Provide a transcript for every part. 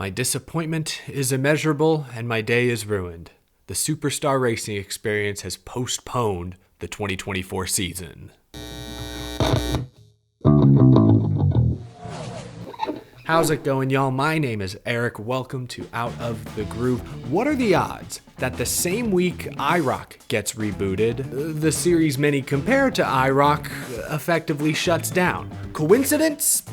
My disappointment is immeasurable and my day is ruined. The Superstar Racing Experience has postponed the 2024 season. How's it going, y'all? My name is Eric. Welcome to Out of the Groove. What are the odds that the same week IROC gets rebooted, the series many compare to IROC effectively shuts down? Coincidence?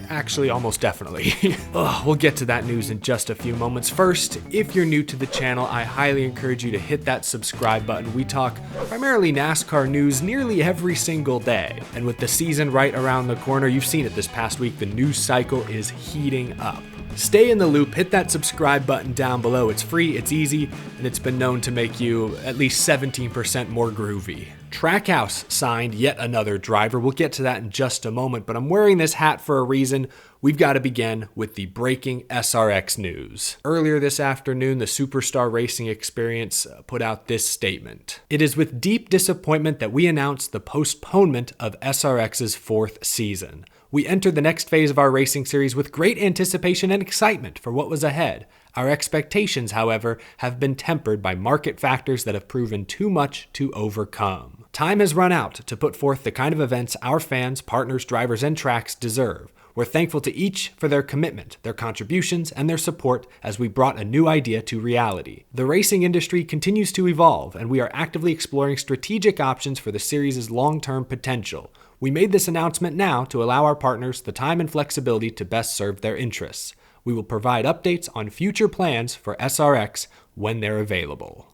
Actually, almost definitely. We'll get to that news in just a few moments. First, if you're new to the channel, I highly encourage you to hit that subscribe button. We talk primarily NASCAR news nearly every single day. And with the season right around the corner, you've seen it this past week, the news cycle is heating up. Stay in the loop, hit that subscribe button down below. It's free, it's easy, and it's been known to make you at least 17% more groovy. Trackhouse signed yet another driver. We'll get to that in just a moment, but I'm wearing this hat for a reason. We've got to begin with the breaking SRX news. Earlier this afternoon, the Superstar Racing Experience put out this statement. It is with deep disappointment that we announce the postponement of SRX's fourth season. We entered the next phase of our racing series with great anticipation and excitement for what was ahead. Our expectations, however, have been tempered by market factors that have proven too much to overcome. Time has run out to put forth the kind of events our fans, partners, drivers, and tracks deserve. We're thankful to each for their commitment, their contributions, and their support as we brought a new idea to reality. The racing industry continues to evolve, and we are actively exploring strategic options for the series' long-term potential. We made this announcement now to allow our partners the time and flexibility to best serve their interests. We will provide updates on future plans for SRX when they're available.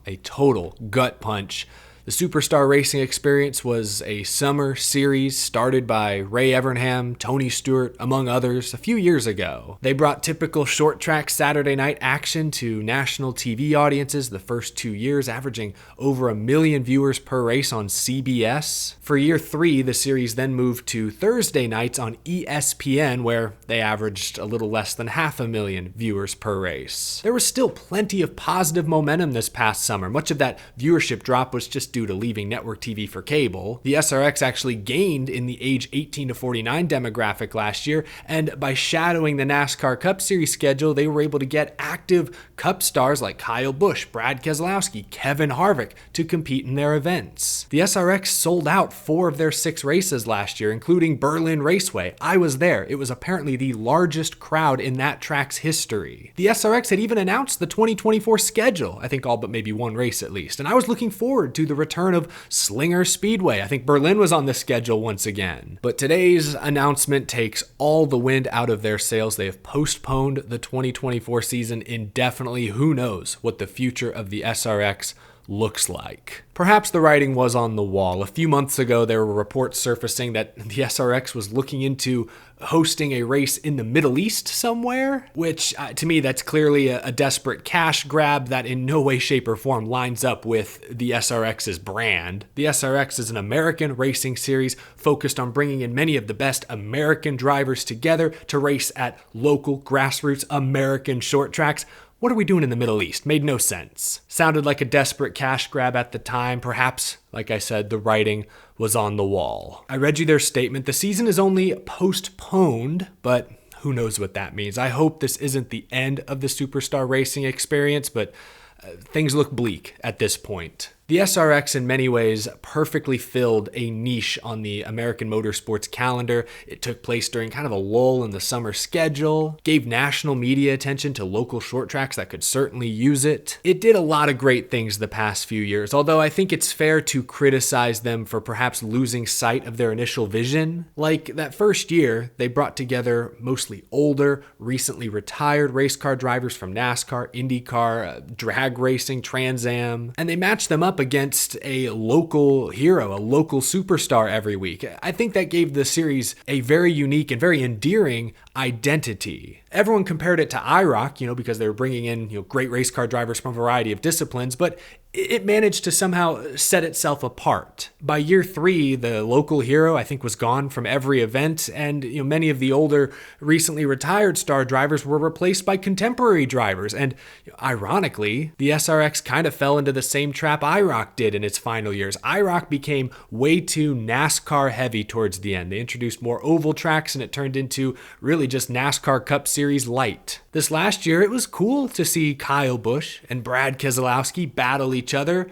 A total gut punch. The Superstar Racing Experience was a summer series started by Ray Evernham, Tony Stewart, among others, a few years ago. They brought typical short track Saturday night action to national TV audiences the first 2 years, averaging over 1 million viewers per race on CBS. For year 3, the series then moved to Thursday nights on ESPN, where they averaged a little less than 500,000 viewers per race. There was still plenty of positive momentum this past summer. Much of that viewership drop was just due to leaving network TV for cable. The SRX actually gained in the age 18 to 49 demographic last year, and by shadowing the NASCAR Cup Series schedule, they were able to get active Cup stars like Kyle Busch, Brad Keselowski, Kevin Harvick to compete in their events. The SRX sold out 4 of their 6 races last year, including Berlin Raceway. I was there. It was apparently the largest crowd in that track's history. The SRX had even announced the 2024 schedule, I think all but maybe one race at least, and I was looking forward to the return of Slinger Speedway. I think Berlin was on the schedule once again. But today's announcement takes all the wind out of their sails. They have postponed the 2024 season indefinitely. Who knows what the future of the SRX looks like. Perhaps the writing was on the wall. A few months ago, there were reports surfacing that the SRX was looking into hosting a race in the Middle East somewhere, which to me, that's clearly a desperate cash grab that in no way, shape, or form lines up with the SRX's brand. The SRX is an American racing series focused on bringing in many of the best American drivers together to race at local grassroots American short tracks. What are we doing in the Middle East? Made no sense. Sounded like a desperate cash grab at the time. Perhaps, like I said, the writing was on the wall. I read you their statement. The season is only postponed, but who knows what that means. I hope this isn't the end of the Superstar Racing Experience, but things look bleak at this point. The SRX in many ways perfectly filled a niche on the American motorsports calendar. It took place during kind of a lull in the summer schedule, gave national media attention to local short tracks that could certainly use it. It did a lot of great things the past few years, although I think it's fair to criticize them for perhaps losing sight of their initial vision. Like that first year, they brought together mostly older, recently retired race car drivers from NASCAR, IndyCar, drag racing, Trans Am, and they matched them up against a local hero, a local superstar every week. I think that gave the series a very unique and very endearing identity. Everyone compared it to IROC, because they were bringing in, great race car drivers from a variety of disciplines, but it managed to somehow set itself apart. By year 3, the local hero, I think, was gone from every event, and many of the older, recently retired star drivers were replaced by contemporary drivers. And ironically, the SRX kind of fell into the same trap IROC did in its final years. IROC became way too NASCAR heavy towards the end. They introduced more oval tracks, and it turned into really just NASCAR Cup Series light. This last year, it was cool to see Kyle Busch and Brad Keselowski battle each other,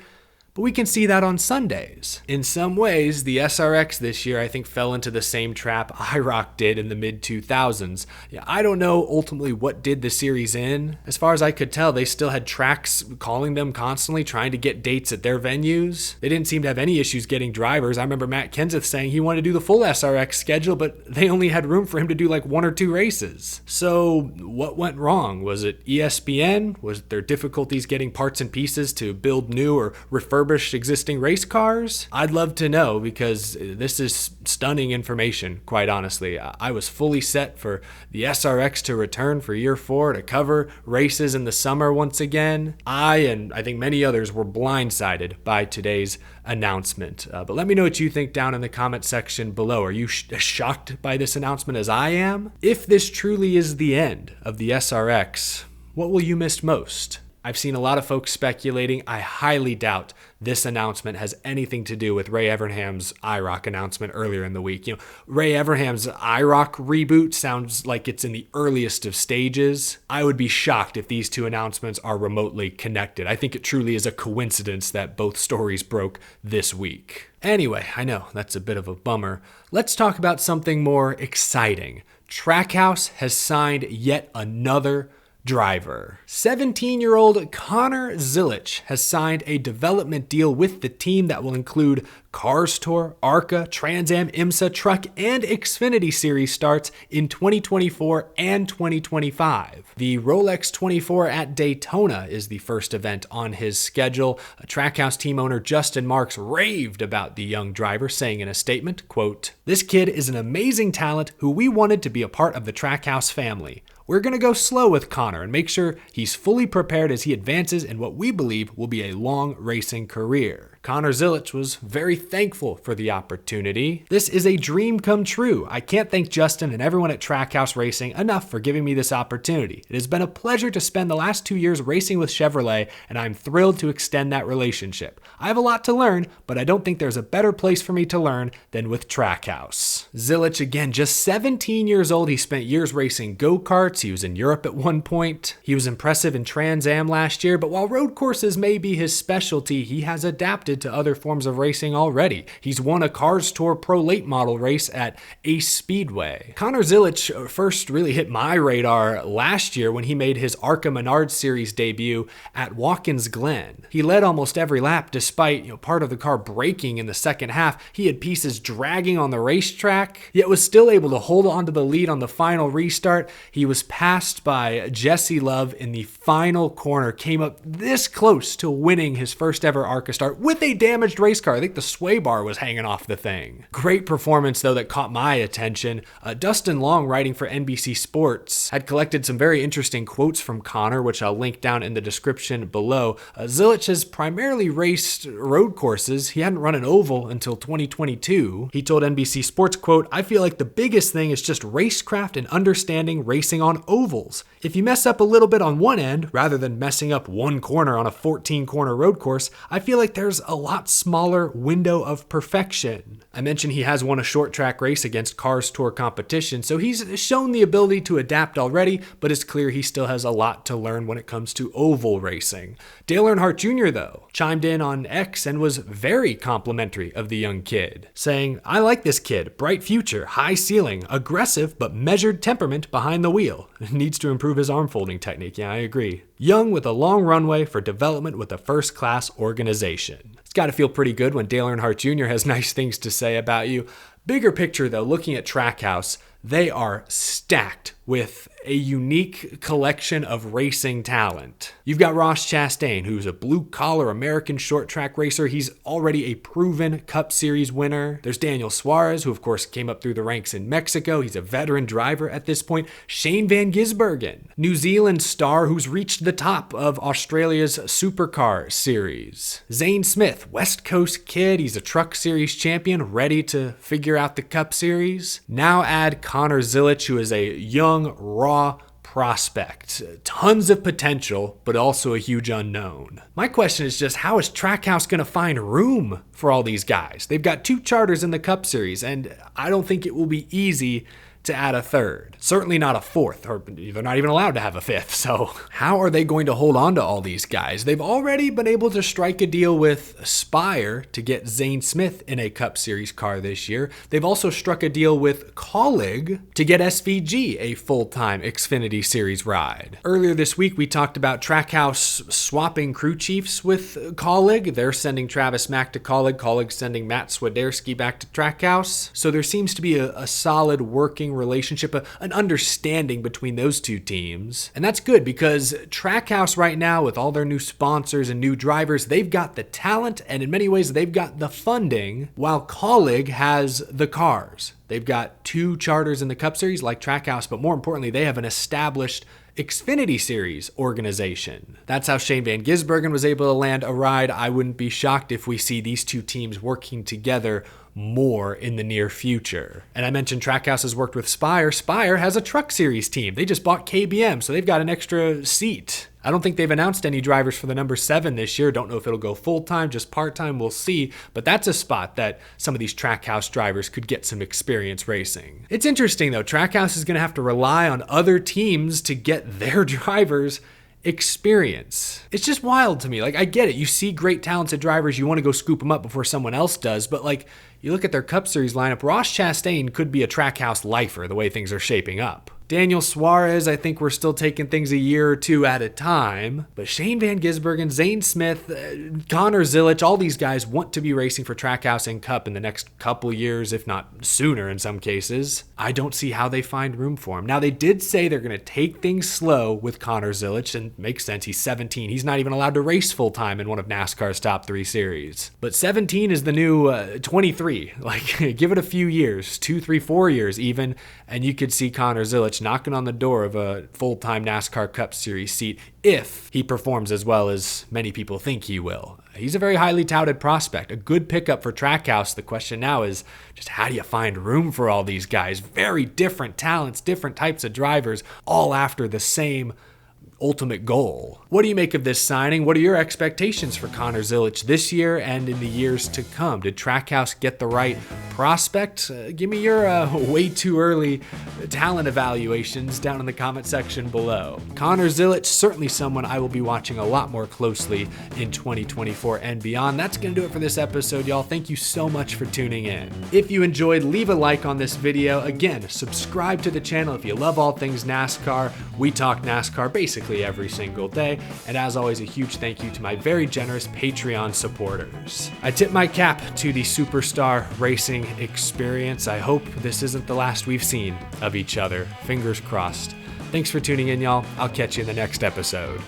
but we can see that on Sundays. In some ways, the SRX this year, I think, fell into the same trap IROC did in the mid-2000s. I don't know ultimately what did the series in. As far as I could tell, they still had tracks calling them constantly, trying to get dates at their venues. They didn't seem to have any issues getting drivers. I remember Matt Kenseth saying he wanted to do the full SRX schedule, but they only had room for him to do like 1 or 2 races. So what went wrong? Was it ESPN? Was there difficulties getting parts and pieces to build new or refurbished existing race cars? I'd love to know, because this is stunning information, quite honestly. I was fully set for the SRX to return for year 4 to cover races in the summer once again. And I think many others were blindsided by today's announcement. But let me know what you think down in the comment section below. Are you shocked by this announcement as I am? If this truly is the end of the SRX, what will you miss most? I've seen a lot of folks speculating. I highly doubt this announcement has anything to do with Ray Evernham's IROC announcement earlier in the week. Ray Evernham's IROC reboot sounds like it's in the earliest of stages. I would be shocked if these two announcements are remotely connected. I think it truly is a coincidence that both stories broke this week. Anyway, I know that's a bit of a bummer. Let's talk about something more exciting. Trackhouse has signed yet another driver. 17-year-old Connor Zilic has signed a development deal with the team that will include Cars Tour, ARCA, Trans Am, IMSA, Truck, and Xfinity Series starts in 2024 and 2025. The Rolex 24 at Daytona is the first event on his schedule. A Trackhouse team owner Justin Marks raved about the young driver, saying in a statement, quote, "This kid is an amazing talent who we wanted to be a part of the Trackhouse family. We're going to go slow with Connor and make sure he's fully prepared as he advances in what we believe will be a long racing career." Connor Zilic was very thankful for the opportunity. "This is a dream come true. I can't thank Justin and everyone at Trackhouse Racing enough for giving me this opportunity. It has been a pleasure to spend the last 2 years racing with Chevrolet, and I'm thrilled to extend that relationship. I have a lot to learn, but I don't think there's a better place for me to learn than with Trackhouse." Zilic, again, just 17 years old. He spent years racing go-karts. He was in Europe at one point. He was impressive in Trans Am last year, but while road courses may be his specialty, he has adapted to other forms of racing already. He's won a Cars Tour Pro Late Model race at Ace Speedway. Connor Zilic first really hit my radar last year when he made his ARCA Menard Series debut at Watkins Glen. He led almost every lap despite part of the car breaking in the second half. He had pieces dragging on the racetrack, yet was still able to hold on to the lead on the final restart. He was passed by Jesse Love in the final corner, came up this close to winning his first ever ARCA start with a damaged race car. I think the sway bar was hanging off the thing. Great performance, though, that caught my attention. Dustin Long, writing for NBC Sports, had collected some very interesting quotes from Connor, which I'll link down in the description below. Zilic has primarily raced road courses. He hadn't run an oval until 2022. He told NBC Sports, quote, "I feel like the biggest thing is just racecraft and understanding racing on ovals. If you mess up a little bit on one end, rather than messing up one corner on a 14-corner road course, I feel like there's a lot smaller window of perfection." I mentioned he has won a short track race against Cars Tour competition, so he's shown the ability to adapt already, but it's clear he still has a lot to learn when it comes to oval racing. Dale Earnhardt Jr., though, chimed in on X and was very complimentary of the young kid, saying, "I like this kid. Bright future, high ceiling, aggressive but measured temperament behind the wheel. Needs to improve his arm folding technique." Yeah, I agree. Young with a long runway for development with a first-class organization. It's got to feel pretty good when Dale Earnhardt Jr. has nice things to say about you. Bigger picture, though, looking at Trackhouse, they are stacked with a unique collection of racing talent. You've got Ross Chastain, who's a blue-collar American short track racer. He's already a proven Cup Series winner. There's Daniel Suarez, who of course came up through the ranks in Mexico. He's a veteran driver at this point. Shane Van Gisbergen, New Zealand star who's reached the top of Australia's Supercar Series. Zane Smith, West Coast kid. He's a Truck Series champion, ready to figure out the Cup Series. Now add Connor Zilic, who is a young, raw prospect. Tons of potential, but also a huge unknown. My question is just, how is Trackhouse going to find room for all these guys? They've got 2 charters in the Cup Series, and I don't think it will be easy to add a 3rd. Certainly not a 4th, or they're not even allowed to have a 5th. So how are they going to hold on to all these guys? They've already been able to strike a deal with Spire to get Zane Smith in a Cup Series car this year. They've also struck a deal with Colleague to get SVG a full-time Xfinity Series ride. Earlier this week, we talked about Trackhouse swapping crew chiefs with Colleague. They're sending Travis Mack to Colleague. Colleague sending Matt Swiderski back to Trackhouse. So there seems to be a solid working relationship, an understanding between those 2 teams. And that's good because Trackhouse right now, with all their new sponsors and new drivers, they've got the talent, and in many ways they've got the funding, while Colleague has the cars. They've got 2 charters in the Cup Series like Trackhouse, but more importantly, they have an established Xfinity Series organization. That's how Shane Van Gisbergen was able to land a ride. I wouldn't be shocked if we see these 2 teams working together more in the near future. And I mentioned Trackhouse has worked with Spire. Spire has a Truck Series team. They just bought KBM, so they've got an extra seat. I don't think they've announced any drivers for the number 7 this year. Don't know if it'll go full-time, just part-time, we'll see. But that's a spot that some of these Trackhouse drivers could get some experience racing. It's interesting though, Trackhouse is gonna have to rely on other teams to get their drivers experience. It's just wild to me. Like, I get it. You see great talented drivers, you want to go scoop them up before someone else does, but like, you look at their Cup Series lineup, Ross Chastain could be a Trackhouse lifer the way things are shaping up. Daniel Suarez, I think we're still taking things a year or 2 at a time. But Shane Van Gisbergen, Zane Smith, Connor Zilic, all these guys want to be racing for Trackhouse and Cup in the next couple years, if not sooner in some cases. I don't see how they find room for him. Now, they did say they're going to take things slow with Connor Zilic, and it makes sense. He's 17. He's not even allowed to race full-time in one of NASCAR's top 3 series. But 17 is the new 23. Like, give it a few years, 2, 3, 4 years even, and you could see Connor Zilic knocking on the door of a full-time NASCAR Cup Series seat if he performs as well as many people think he will. He's a very highly touted prospect, a good pickup for Trackhouse. The question now is just, how do you find room for all these guys? Very different talents, different types of drivers, all after the same ultimate goal. What do you make of this signing? What are your expectations for Connor Zilic this year and in the years to come? Did Trackhouse get the right prospect? Give me your way too early talent evaluations down in the comment section below. Connor Zilic, certainly someone I will be watching a lot more closely in 2024 and beyond. That's going to do it for this episode, y'all. Thank you so much for tuning in. If you enjoyed, leave a like on this video. Again, subscribe to the channel if you love all things NASCAR. We talk NASCAR basically every single day. And as always, a huge thank you to my very generous Patreon supporters. I tip my cap to the Superstar Racing experience. I hope this isn't the last we've seen of each other. Fingers crossed. Thanks for tuning in, y'all. I'll catch you in the next episode.